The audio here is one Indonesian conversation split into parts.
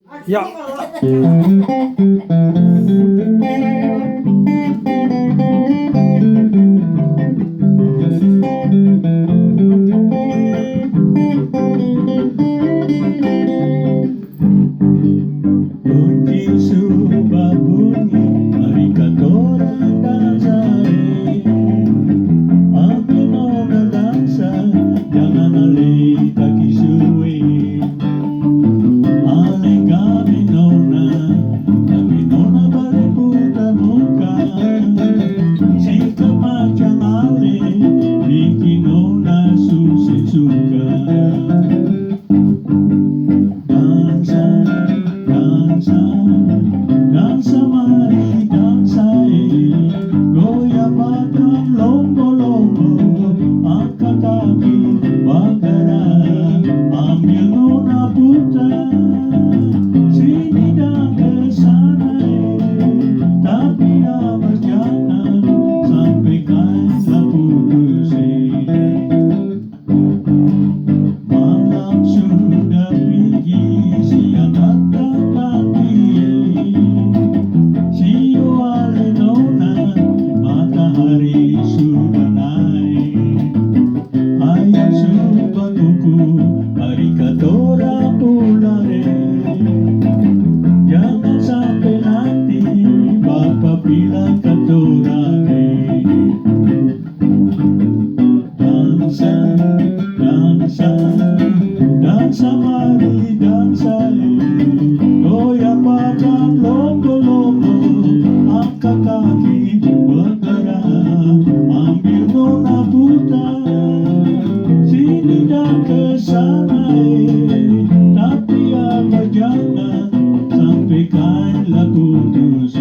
Ya. Kunci sudah bunyi, mari katorang dansa ambil nona dansa, jangan alih kaki suwe. Ale kami nona balik putar muka, sikap macam ale, bikin nona susah suka. Dansa, dansa, dansa mari dansa goyang badan lombo-lombo, angkat kaki bergerak, ambil nona putar sini dan kesana, tapi awas jangan sampai kalah putus. Malam sudah pergi, siang datang lagi. Sio ale nona, matahari sudah naik. Ayam sudah kuku, mari katorang pulare. Jangan sampai nanti Bapak bilang katorang. Dansa, dansa, dansa mari dansa, goyang badan lombo-lombo, angkat kaki bergerak, ambil nona putar sini dan kesana, tapi apa jangan sampai kalah putus.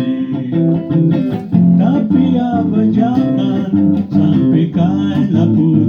Tapi apa jangan sampai kalah putus.